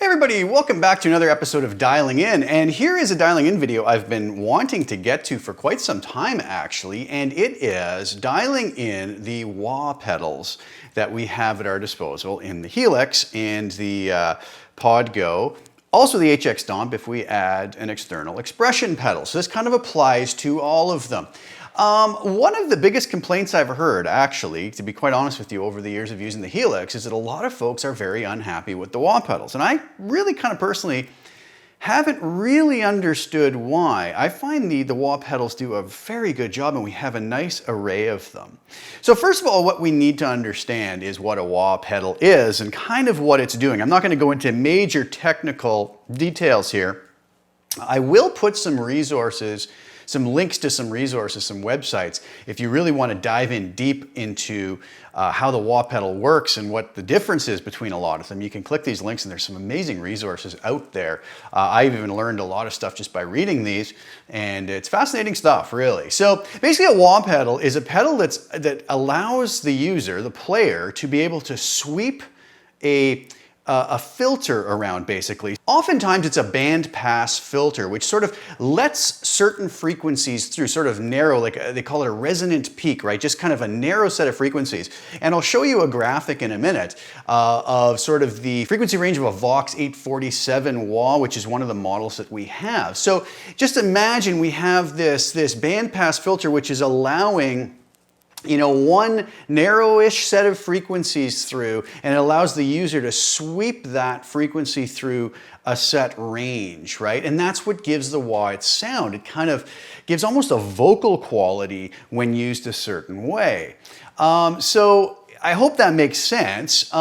Hey everybody, welcome back to another episode of Dialing In. And here is a Dialing In video I've been wanting to get to for quite some time actually, and it is dialing in the wah pedals that we have at our disposal in the Helix and the Pod Go. Also the HX Stomp if we add an external expression pedal. So this kind of applies to all of them. One of the biggest complaints I've heard, actually, to be quite honest with you, over the years of using the Helix is that a lot of folks are very unhappy with the wah pedals. And I really kind of personally haven't really understood why. I find the wah pedals do a very good job and we have a nice array of them. So first of all, what we need to understand is what a wah pedal is and kind of what it's doing. I'm not going to go into major technical details here. I will put some resources, some links to some resources, some websites, if you really want to dive in deep into how the wah pedal works and what the difference is between a lot of them. You can click these links and there's some amazing resources out there. I've even learned a lot of stuff just by reading these, and it's fascinating stuff, really. So basically a wah pedal is a pedal that allows the user, the player, to be able to sweep a filter around, basically. Oftentimes it's a band pass filter, which sort of lets certain frequencies through, sort of narrow, like they call it a resonant peak, right? Just kind of a narrow set of frequencies. And I'll show you a graphic in a minute of sort of the frequency range of a Vox 847 wah, which is one of the models that we have. So just imagine we have this band pass filter, which is allowing one narrowish set of frequencies through, and it allows the user to sweep that frequency through a set range, right? And that's what gives the wah its sound. It kind of gives almost a vocal quality when used a certain way. So I hope that makes sense.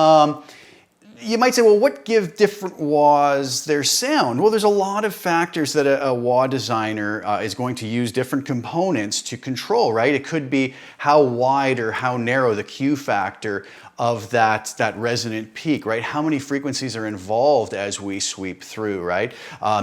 You might say, well, what gives different wahs their sound? Well, there's a lot of factors that a wah designer is going to use different components to control, right? It could be how wide or how narrow the Q factor of that resonant peak, right? How many frequencies are involved as we sweep through, right?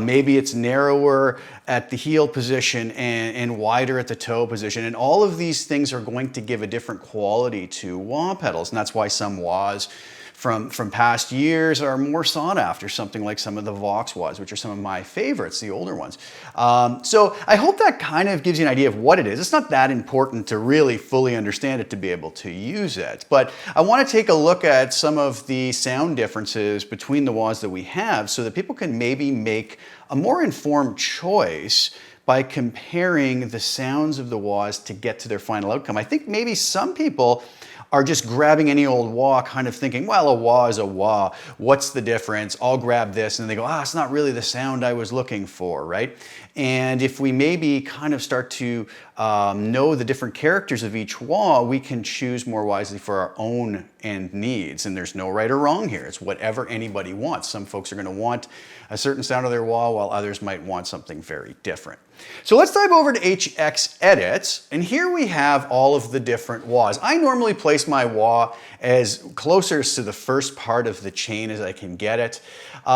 Maybe it's narrower at the heel position and wider at the toe position. And all of these things are going to give a different quality to wah pedals. And that's why some wahs from past years are more sought after, something like some of the Vox wahs, which are some of my favorites, the older ones. So I hope that kind of gives you an idea of what it is. It's not that important to really fully understand it to be able to use it, but I want to take a look at some of the sound differences between the wahs that we have so that people can maybe make a more informed choice by comparing the sounds of the wahs to get to their final outcome. I think maybe some people are just grabbing any old wah, kind of thinking, well, a wah is a wah. What's the difference? I'll grab this. And they go, it's not really the sound I was looking for, right? And if we maybe kind of start to know the different characters of each wah, we can choose more wisely for our own end needs. And there's no right or wrong here. It's whatever anybody wants. Some folks are going to want a certain sound of their wah, while others might want something very different. So let's dive over to HX Edit, and here we have all of the different wahs. I normally place my wah as closer to the first part of the chain as I can get it.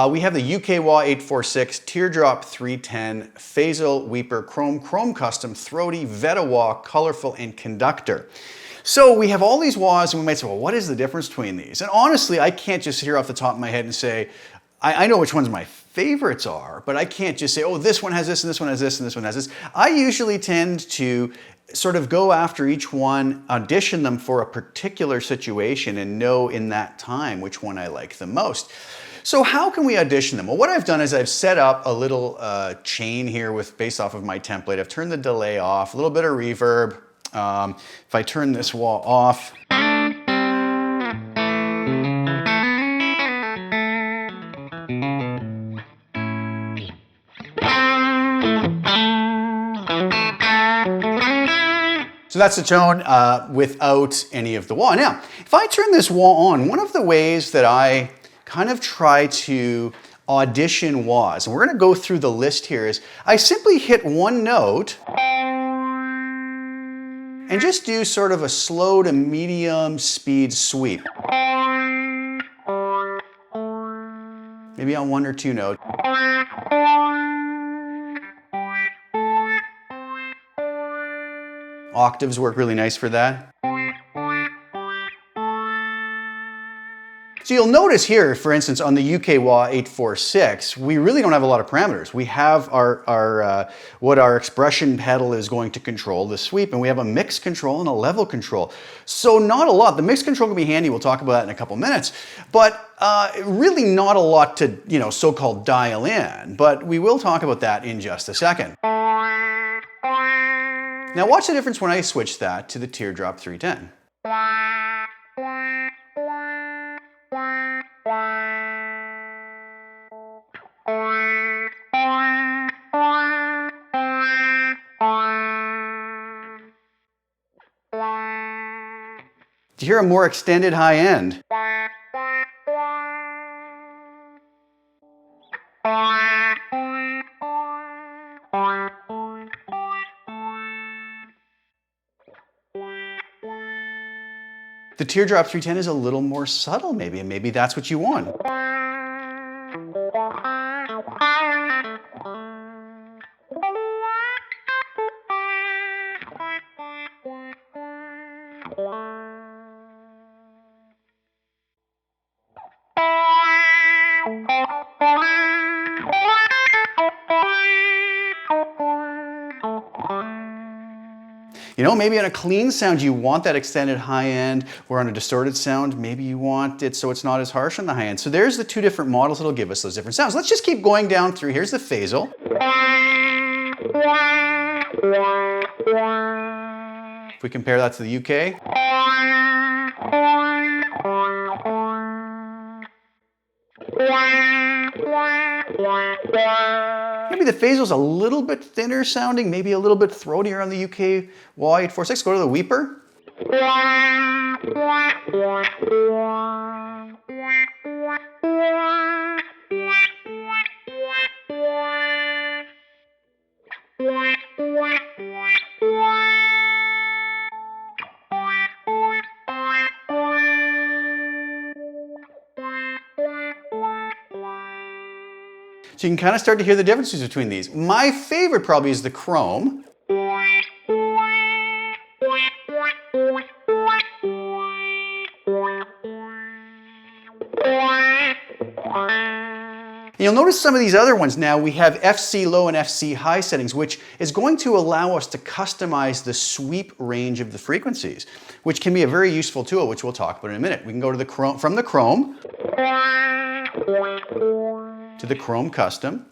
We have the UK Wah 846, Teardrop 310, Phasal, Weeper, Chrome Custom, Throaty, Veta Wah, Colorful, and Conductor. So we have all these wahs, and we might say, well, what is the difference between these? And honestly, I can't just hear off the top of my head and say, I know which ones my favorites are, but I can't just say, oh, this one has this, and this one has this, and this one has this. I usually tend to sort of go after each one, audition them for a particular situation, and know in that time which one I like the most. So how can we audition them? Well, what I've done is I've set up a little chain here based off of my template. I've turned the delay off, a little bit of reverb. If I turn this wah off, so that's the tone without any of the wah. Now, if I turn this wah on, one of the ways that I kind of try to audition wahs, and we're going to go through the list here, is I simply hit one note and just do sort of a slow to medium speed sweep. Maybe on one or two notes. Octaves work really nice for that. So you'll notice here, for instance, on the UK wah 846, we really don't have a lot of parameters. We have what our expression pedal is going to control, the sweep, and we have a mix control and a level control. So not a lot. The mix control can be handy. We'll talk about that in a couple minutes. But really not a lot to, so-called dial in. But we will talk about that in just a second. Now watch the difference when I switch that to the Teardrop 310. Do you hear a more extended high end? The Teardrop 310 is a little more subtle maybe, and maybe that's what you want. Maybe on a clean sound you want that extended high end, or on a distorted sound, maybe you want it so it's not as harsh on the high end. So there's the two different models that'll give us those different sounds. Let's just keep going down through. Here's the phasal. If we compare that to the UK. Maybe the phasal's a little bit thinner sounding, maybe a little bit throatier on the UK wah 846. Go to the Weeper. So you can kind of start to hear the differences between these. My favorite probably is the Chrome. You'll notice some of these other ones now, we have FC low and FC high settings, which is going to allow us to customize the sweep range of the frequencies, which can be a very useful tool, which we'll talk about in a minute. We can go to the Chrome, from the Chrome to the Chrome Custom.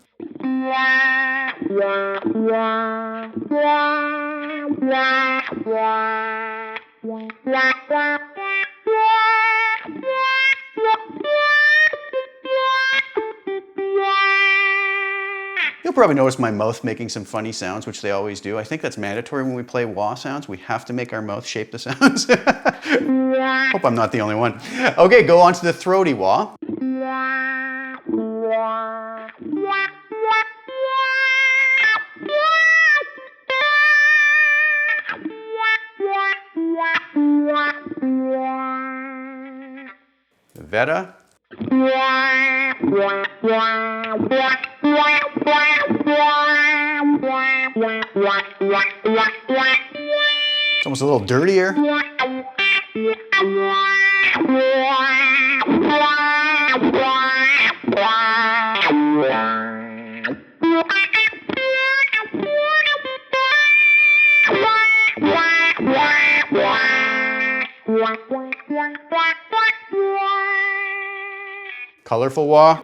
You'll probably notice my mouth making some funny sounds, which they always do. I think that's mandatory when we play wah sounds. We have to make our mouth shape the sounds. Hope I'm not the only one. Okay, go on to the throaty wah. The Veta. It's almost a little dirtier. Colorful wah.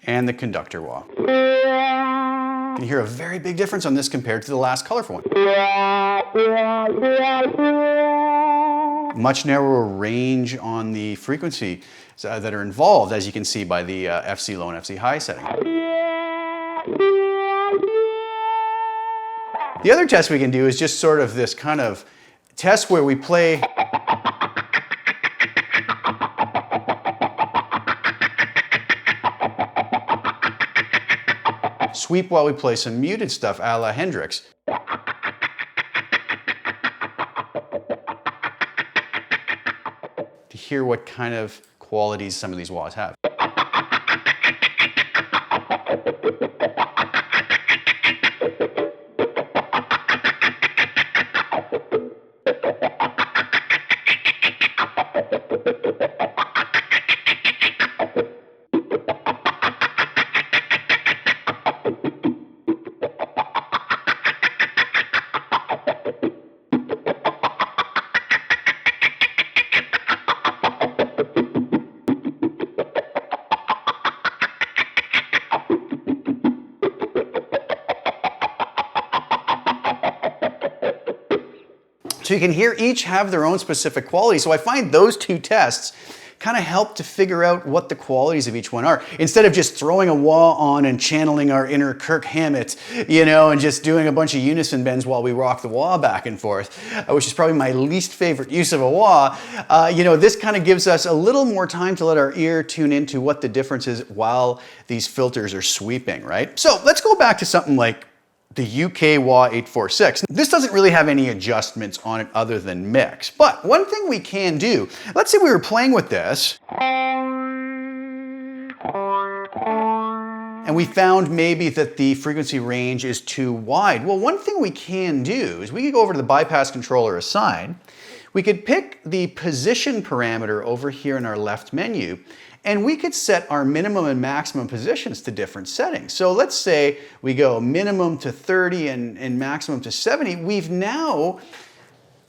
And the conductor wah. You can hear a very big difference on this compared to the last colorful one. Much narrower range on the frequency that are involved, as you can see by the FC low and FC high setting. The other test we can do is just sort of this kind of test where we play sweep while we play some muted stuff a la Hendrix. To hear what kind of qualities some of these wahs have. So you can hear each have their own specific qualities. So I find those two tests kind of help to figure out what the qualities of each one are. Instead of just throwing a wah on and channeling our inner Kirk Hammett, you know, and just doing a bunch of unison bends while we rock the wah back and forth, which is probably my least favorite use of a wah, you know, this kind of gives us a little more time to let our ear tune into what the difference is while these filters are sweeping, right? So let's go back to something like the UK Wah 846. This doesn't really have any adjustments on it other than mix. But one thing we can do, let's say we were playing with this and we found maybe that the frequency range is too wide. Well, one thing we can do is we could go over to the bypass controller assign. We could pick the position parameter over here in our left menu, and we could set our minimum and maximum positions to different settings. So let's say we go minimum to 30 and maximum to 70. We've now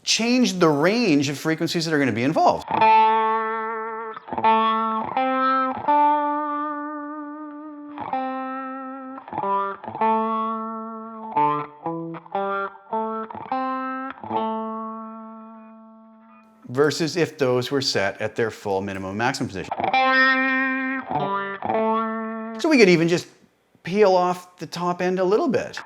changed the range of frequencies that are going to be involved. Versus if those were set at their full minimum and maximum position. So we could even just peel off the top end a little bit.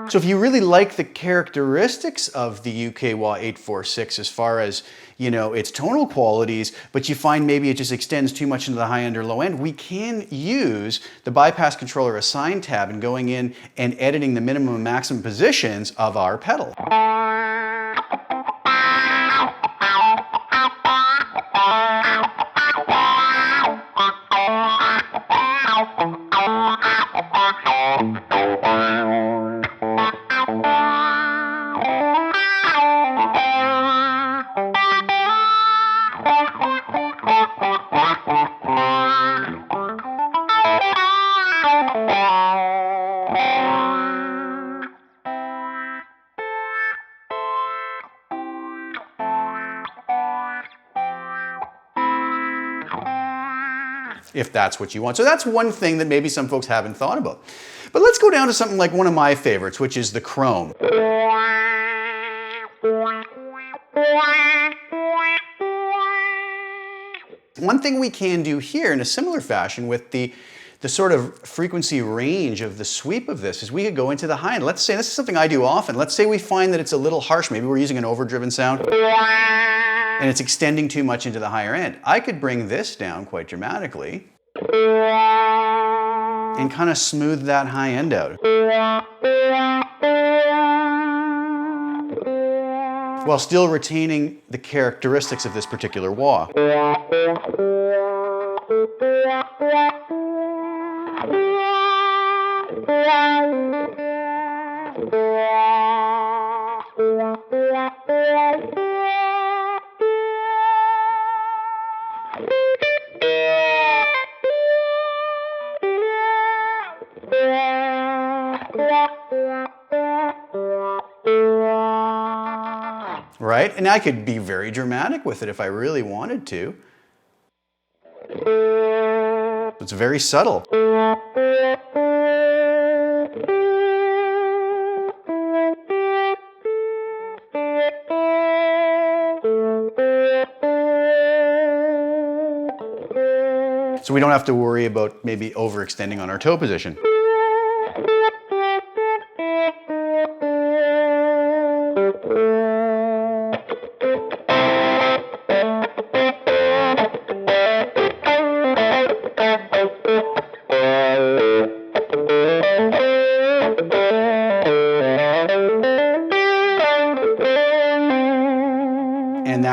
So if you really like the characteristics of the UK Wah 846 as far as, you know, its tonal qualities, but you find maybe it just extends too much into the high end or low end, we can use the bypass controller assign tab and going in and editing the minimum and maximum positions of our pedal. If that's what you want. So that's one thing that maybe some folks haven't thought about. But let's go down to something like one of my favorites, which is the chrome. One thing we can do here in a similar fashion with the sort of frequency range of the sweep of this is we could go into the high end. Let's say, this is something I do often, let's say we find that it's a little harsh, maybe we're using an overdriven sound and it's extending too much into the higher end. I could bring this down quite dramatically and kind of smooth that high end out, while still retaining the characteristics of this particular wah. Right? And I could be very dramatic with it if I really wanted to. It's very subtle. So we don't have to worry about maybe overextending on our toe position.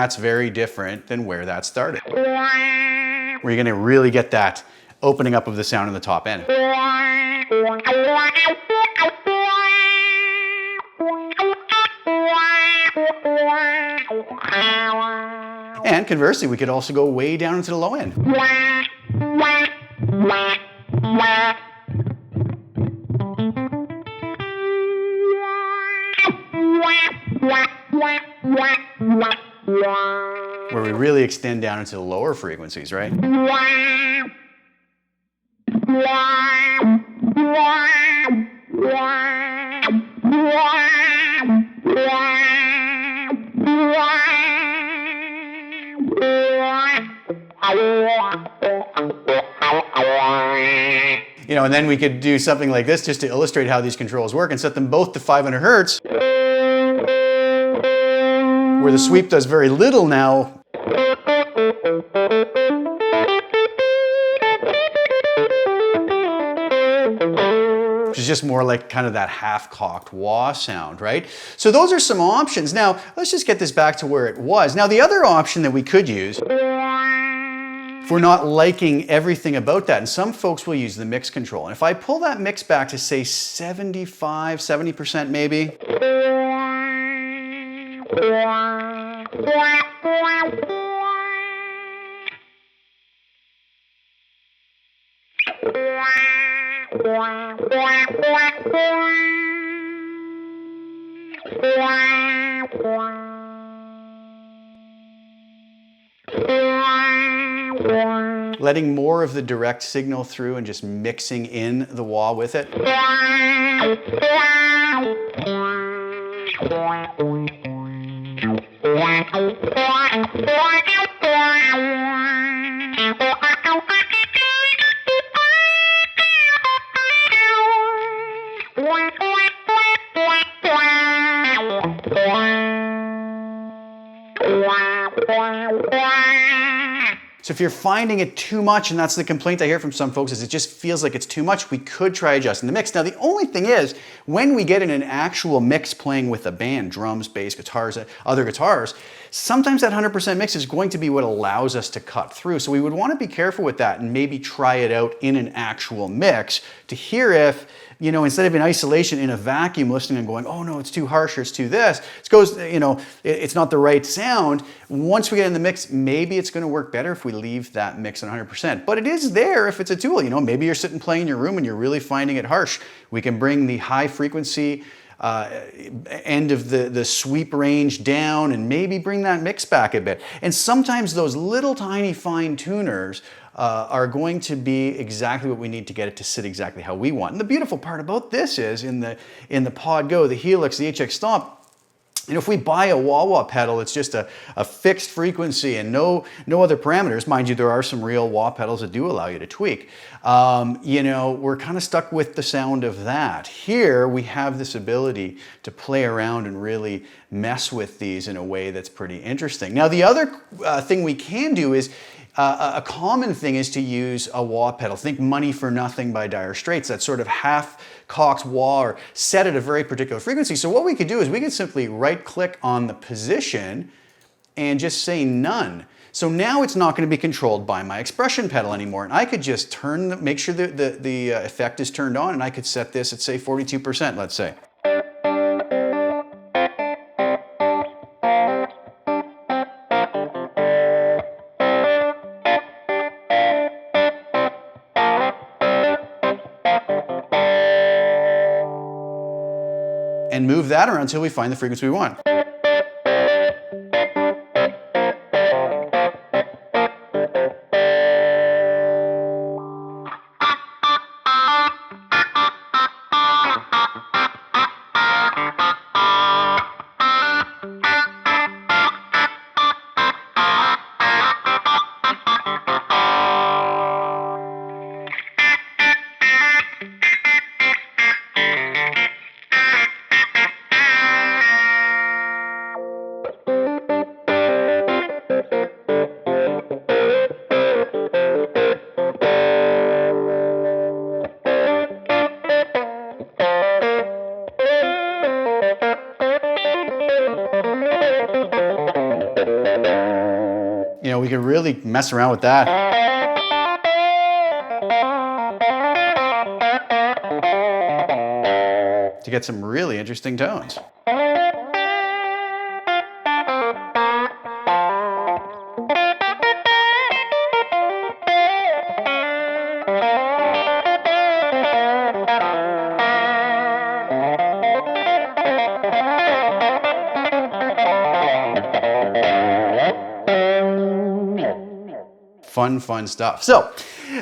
that's very different than where that started. Where you're gonna really get that opening up of the sound in the top end. And conversely, we could also go way down into the low end. Where we really extend down into the lower frequencies, right? You know, and then we could do something like this just to illustrate how these controls work and set them both to 500 hertz, where the sweep does very little now. Which is just more like kind of that half-cocked wah sound, right? So those are some options. Now, let's just get this back to where it was. Now, the other option that we could use, if we're not liking everything about that, and some folks will use the mix control. And if I pull that mix back to say 75, 70% maybe. Letting more of the direct signal through and just mixing in the wah with it. So if you're finding it too much, and that's the complaint I hear from some folks, is it just feels like it's too much, we could try adjusting the mix. Now the only thing is, when we get in an actual mix playing with a band, drums, bass, guitars, other guitars, sometimes that 100% mix is going to be what allows us to cut through. So we would want to be careful with that and maybe try it out in an actual mix to hear if, you know, instead of in isolation, in a vacuum, listening and going, oh no, it's too harsh or it's too this, it goes, you know, it's not the right sound. Once we get in the mix, maybe it's going to work better if we leave that mix at 100%. But it is there if it's a tool. You know, maybe you're sitting playing in your room and you're really finding it harsh. We can bring the high frequency end of the sweep range down and maybe bring that mix back a bit. And sometimes those little tiny fine tuners are going to be exactly what we need to get it to sit exactly how we want. And the beautiful part about this is in the Pod Go, the Helix, the HX Stomp, you know, if we buy a wah-wah pedal, it's just a fixed frequency and no other parameters. Mind you, there are some real wah pedals that do allow you to tweak. You know, we're kind of stuck with the sound of that. Here, we have this ability to play around and really mess with these in a way that's pretty interesting. Now, the other thing we can do is, a common thing is to use a wah pedal. Think Money for Nothing by Dire Straits, that sort of half-cocked wah or set at a very particular frequency. So what we could do is we could simply right-click on the position and just say none. So now it's not going to be controlled by my expression pedal anymore. And I could just make sure that the effect is turned on, and I could set this at, say, 42%, let's say. And move that around until we find the frequency we want. You know, we could really mess around with that. To get some really interesting tones. Fun stuff. So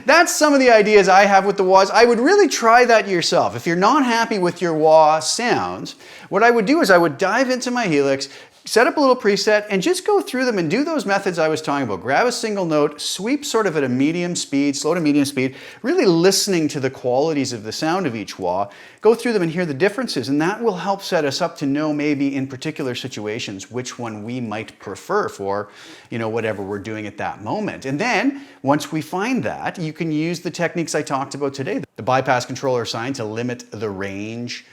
that's some of the ideas I have with the wahs. I would really try that yourself. If you're not happy with your wah sounds, what I would do is I would dive into my Helix, set up a little preset, and just go through them and do those methods I was talking about. Grab a single note, sweep sort of at a medium speed, slow to medium speed, really listening to the qualities of the sound of each wah, go through them and hear the differences, and that will help set us up to know maybe in particular situations which one we might prefer for, you know, whatever we're doing at that moment. And then, once we find that, you can use the techniques I talked about today. The bypass controller sign to limit the range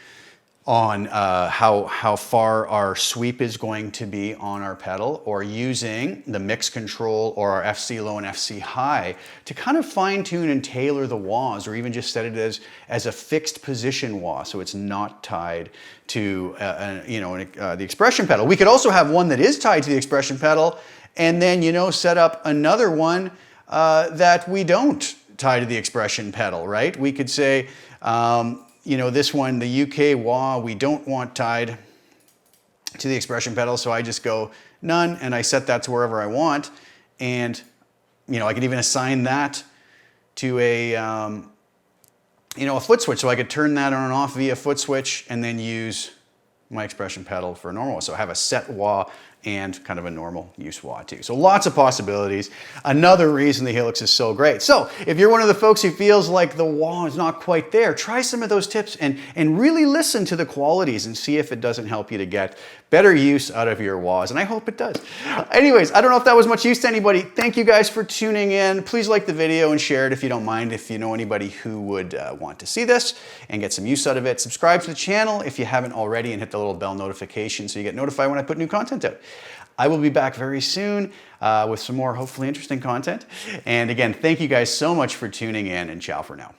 on how far our sweep is going to be on our pedal, or using the mix control or our FC low and FC high to kind of fine tune and tailor the wahs, or even just set it as a fixed position wah so it's not tied to the expression pedal. We could also have one that is tied to the expression pedal and then, you know, set up another one that we don't tie to the expression pedal, right? We could say, you know, this one, the UK wah, we don't want tied to the expression pedal, so I just go none, and I set that to wherever I want. And, you know, I can even assign that to a, you know, a foot switch, so I could turn that on and off via foot switch and then use my expression pedal for a normal wah. So I have a set wah and kind of a normal use wah too. So lots of possibilities. Another reason the Helix is so great. So if you're one of the folks who feels like the wah is not quite there, try some of those tips and really listen to the qualities and see if it doesn't help you to get better use out of your wahs. And I hope it does. Anyways, I don't know if that was much use to anybody. Thank you guys for tuning in. Please like the video and share it if you don't mind. If you know anybody who would want to see this and get some use out of it, subscribe to the channel if you haven't already, and hit the little bell notification so you get notified when I put new content out. I will be back very soon with some more hopefully interesting content. And again, thank you guys so much for tuning in, and ciao for now.